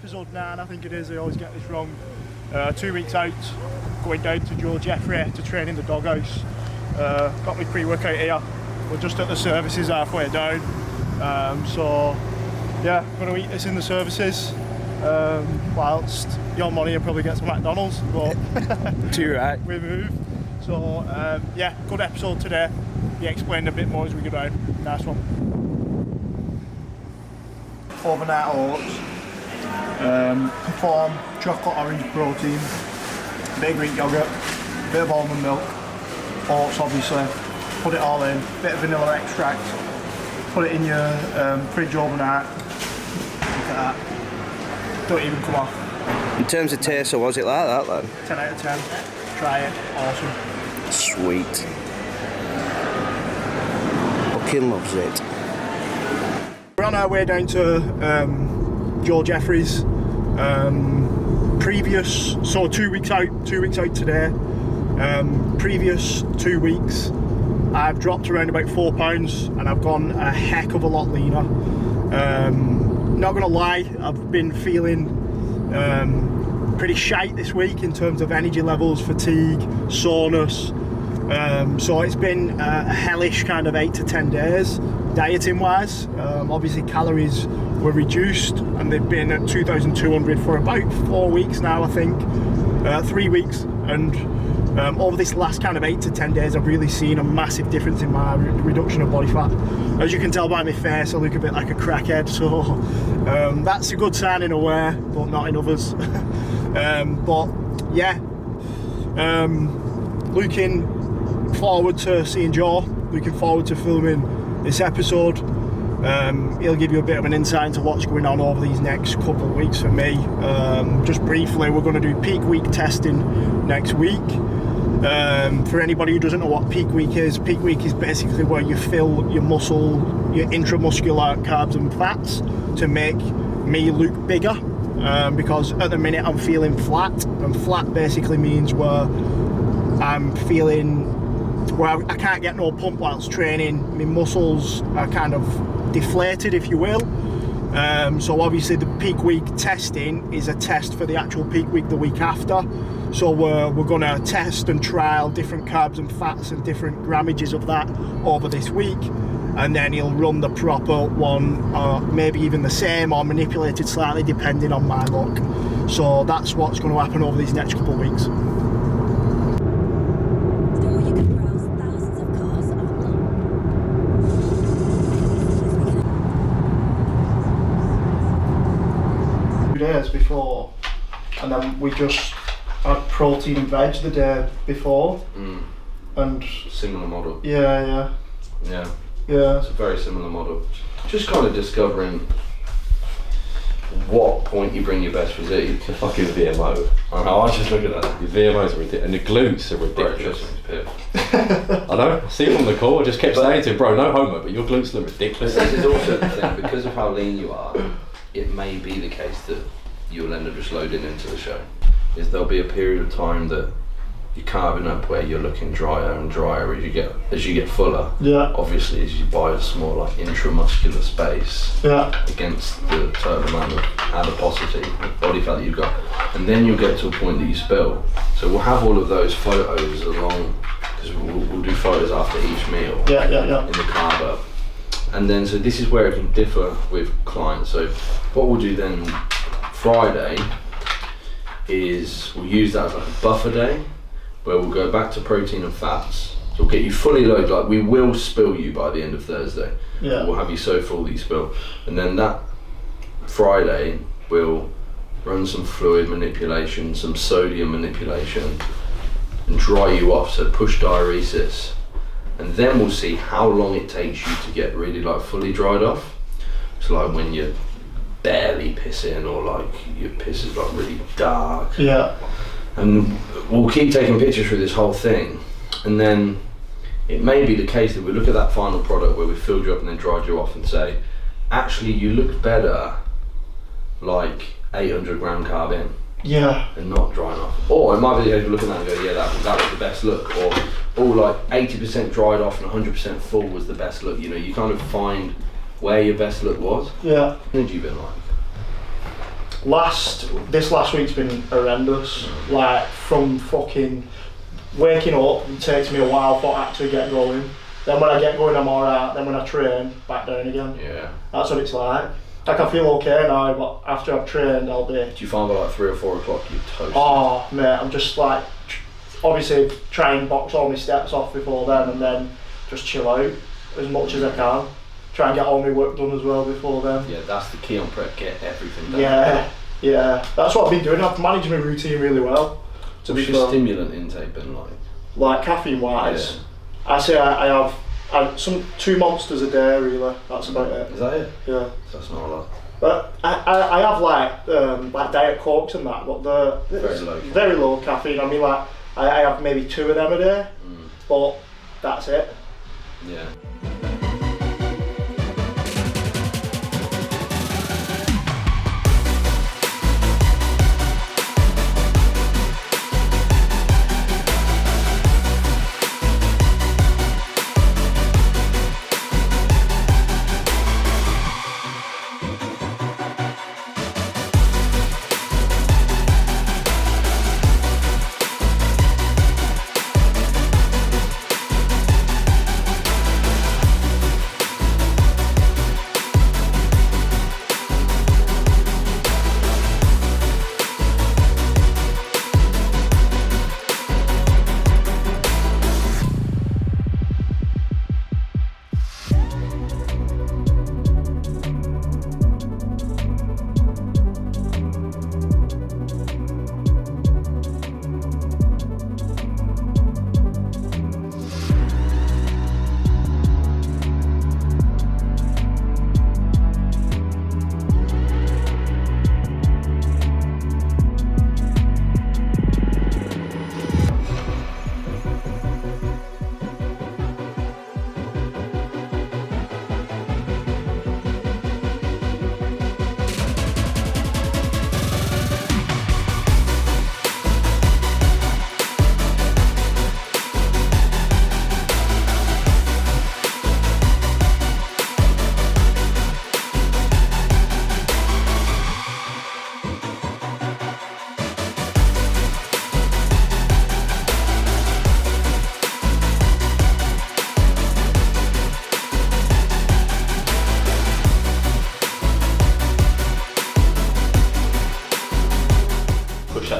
episode 9, I think it is. I always get this wrong. 2 weeks out, going down to Casa El Jeffrey to train in the doghouse. Got my pre-workout here. We're just at the services halfway down. So yeah, I'm going to eat this in the services. Whilst your money will probably get some McDonald's, but too right. We move. So yeah, good episode today. He explained a bit more as we go down. Nice one. Overnight oats, Perform chocolate orange protein, bit of Greek yogurt, bit of almond milk, oats obviously, put it all in, bit of vanilla extract, put it in your fridge overnight. Look at that, don't even come off. In terms of taste, so was it like that then? 10 out of 10, try it, awesome. Sweet. Fucking loves it. We're on our way down to Casa El Jeffrey's. So 2 weeks out today. Previous 2 weeks, I've dropped around about 4 pounds and I've gone a heck of a lot leaner. Not gonna lie, I've been feeling pretty shite this week in terms of energy levels, fatigue, soreness. So it's been a hellish kind of 8 to 10 days. Dieting wise, obviously calories were reduced and they've been at 2,200 for about 4 weeks now, I think, 3 weeks, and over this last kind of 8 to 10 days I've really seen a massive difference in my reduction of body fat. As you can tell by my face, I look a bit like a crackhead, so that's a good sign in a way, but not in others. But yeah, looking forward to seeing Joe, looking forward to filming this episode. He'll give you a bit of an insight into what's going on over these next couple of weeks for me. Just briefly, we're going to do peak week testing next week. For anybody who doesn't know what peak week is basically where you fill your muscle, your intramuscular carbs and fats to make me look bigger, because at the minute I'm feeling flat, and flat basically means where I'm feeling where I can't get no pump whilst training. My muscles are kind of deflated, if you will. So obviously the peak week testing is a test for the actual peak week the week after. So we're going to test and trial different carbs and fats and different grammages of that over this week, and then he'll run the proper one, or maybe even the same or manipulated slightly depending on my luck. So that's what's going to happen over these next couple of weeks. Days before, and then we just had protein and veg the day before. And similar model. Yeah. It's a very similar model. Just kind of discovering what point you bring your best physique. The fucking VMO. I know, I was just looking at that. The VMOs are ridiculous, and the glutes are ridiculous. I know, I see him on the call, I just kept saying to him, bro, no homo, but your glutes look ridiculous. This is also the thing, because of how lean you are, it may be the case that you'll end up just loading into the show. Is there'll be a period of time that you're carving up where you're looking drier and drier as you get fuller. Yeah. Obviously, as you buy a small like intramuscular space. Yeah. Against the total amount of adiposity, body fat that you've got, and then you'll get to a point that you spill. So we'll have all of those photos along, because we'll do photos after each meal. Yeah. In the carb up. And then, so this is where it can differ with clients. So what we'll do then Friday is we'll use that as like a buffer day, where we'll go back to protein and fats. So we'll get you fully loaded, like we will spill you by the end of Thursday. Yeah. We'll have you so full that you spill. And then that Friday, we'll run some fluid manipulation, some sodium manipulation, and dry you off, so push diuresis. And then we'll see how long it takes you to get really like fully dried off. So like when you're barely pissing, or like your piss is like really dark. Yeah. And we'll keep taking pictures through this whole thing. And then it may be the case that we look at that final product where we filled you up and then dried you off and say, actually you look better like 800 gram carb in. Yeah. And not drying off. Or it might be the case of looking at it and go, yeah, that was the best look. Or like 80% dried off and 100% full was the best look. You know, you kind of find where your best look was. Yeah. What did you been like? This last week's been horrendous. Like, from fucking waking up, it takes me a while for actually get going. Then when I get going, I'm alright. Then when I train, back down again. Yeah. That's what it's like. Like, I feel okay now, but after I've trained, I'll be... Do you find by like 3 or 4 o'clock you're toasted? Oh, mate, I'm just like... Obviously, try and box all my steps off before then, and then just chill out as much as I can. Try and get all my work done as well before then. Yeah, that's the key on prep, get everything done. Yeah. That's what I've been doing. I've managed my routine really well. What's your stimulant intake been like? Like, caffeine-wise, I say I have some 2 monsters a day, really. That's about it. Is that it? Yeah. So that's not a lot. But I have like Diet Cokes and that, but they're very low caffeine. I mean, like, I have maybe 2 of them a day, but that's it. Yeah.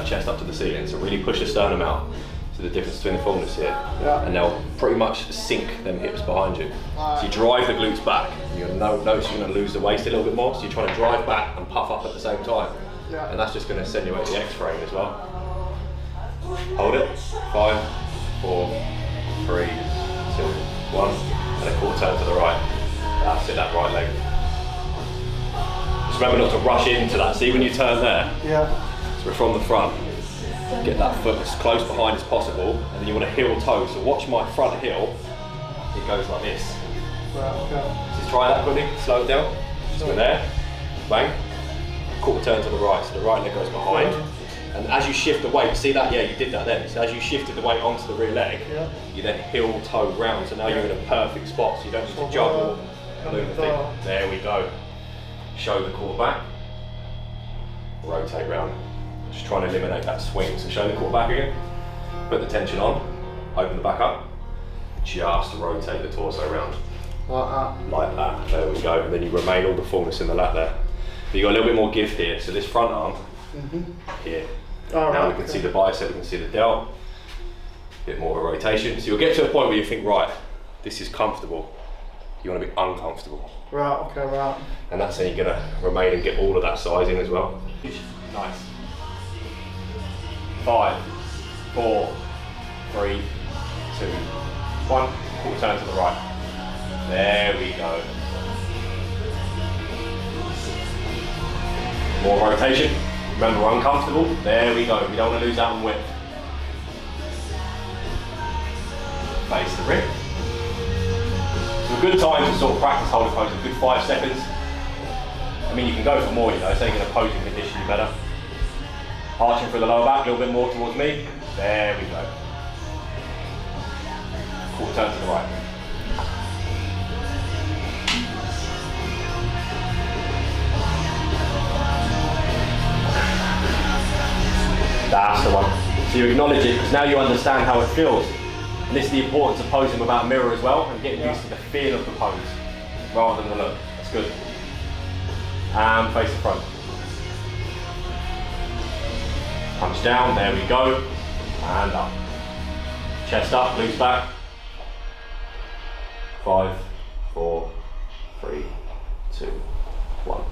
Chest up to the ceiling, so really push the sternum out. So the difference between the fullness here, and they'll pretty much sink them hips behind you. So you drive the glutes back, and you're gonna notice you're gonna lose the waist a little bit more. So you're trying to drive back and puff up at the same time, and that's just gonna accentuate the X-frame as well. Hold it. 5, 4, 3, 2, 1, and a quarter turn to the right. That's it. That right leg. Just remember not to rush into that. See when you turn there. Yeah. So we're from the front, get that foot as close behind as possible, and then you want to heel toe. So watch my front heel, it goes like this. Right, okay. Just try that quickly, slow it down. Just go there, bang, quarter turn to the right, so the right leg goes behind. And as you shift the weight, see that? Yeah, you did that then. So as you shifted the weight onto the rear leg, you then heel toe round, so now you're in a perfect spot, so you don't need to juggle and move the thing. There we go. Show the core back, rotate round. Just trying to eliminate that swing. So show the core back again, put the tension on, open the back up, just rotate the torso around. Like that? Like that, there we go. And then you remain all the fullness in the lat there. But you got a little bit more give here. So this front arm, here. Now we can see the bicep, we can see the delt, a bit more of a rotation. So you'll get to a point where you think, right, this is comfortable. You want to be uncomfortable. Right, okay, right. And that's how you're going to remain and get all of that size in as well. Nice. 5, 4, 3, 2, 1. Quarter turn to the right. There we go. More rotation. Remember, we're uncomfortable. There we go. We don't want to lose out on width. Face the rib. So a good time to sort of practice holding pose, a good 5 seconds. I mean, you can go for more, you know, so you're going to pose and condition you better. Arching through the lower back, a little bit more towards me. There we go. Quarter turn to the right. That's the one. So you acknowledge it because now you understand how it feels. And this is the importance of posing without a mirror as well, and getting used to the feel of the pose rather than the look. That's good. And face the front. Punch down, there we go. And up. Chest up, glutes back. 5, 4, 3, 2, 1.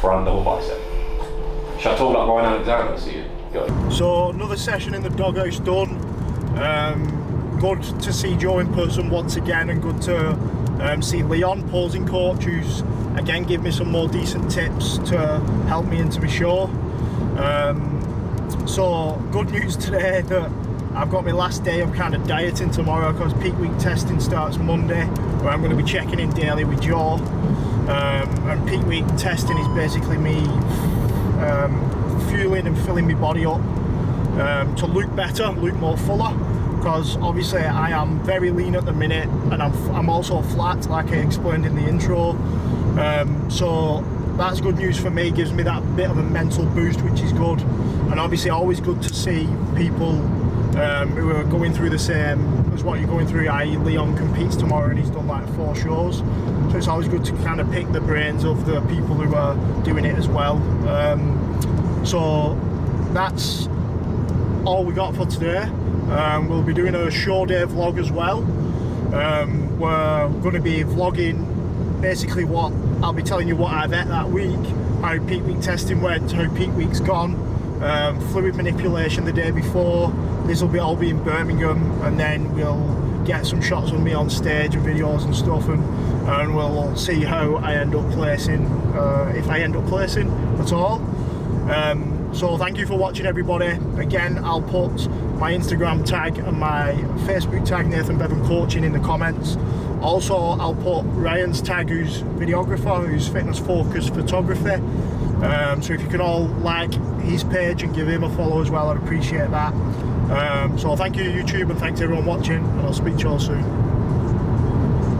Front double bicep. Should I talk like Ryan Alexander so you go? So another session in the doghouse done. Good to see Joe in person once again, and good to see Leon, posing coach, who's again give me some more decent tips to help me into my show. So good news today that I've got my last day of kind of dieting tomorrow, because peak week testing starts Monday, where I'm going to be checking in daily with Joe. And peak week testing is basically me fueling and filling my body up to look better, look more fuller, because obviously I am very lean at the minute, and I'm also flat, like I explained in the intro. So that's good news for me, gives me that bit of a mental boost, which is good. And obviously always good to see people who are going through the same as what you're going through, i.e. Leon competes tomorrow and he's done like 4 shows. So it's always good to kind of pick the brains of the people who are doing it as well. So that's all we got for today. We'll be doing a show day vlog as well. We're going to be vlogging basically what I'll be telling you what I've ate that week, how peak week testing went, how peak week's gone, fluid manipulation the day before. This will all be in Birmingham, and then we'll get some shots of me on stage and videos and stuff, and we'll see how I end up placing, if I end up placing at all. So thank you for watching, everybody. Again, I'll put my Instagram tag and my Facebook tag, Nathan Bevan Coaching, in the comments. Also, I'll put Ryan's tag, who's videographer, who's Fitnessfocusedphotography. So if you could all like his page and give him a follow as well, I'd appreciate that. So thank you, YouTube, and thanks to everyone watching, and I'll speak to you all soon.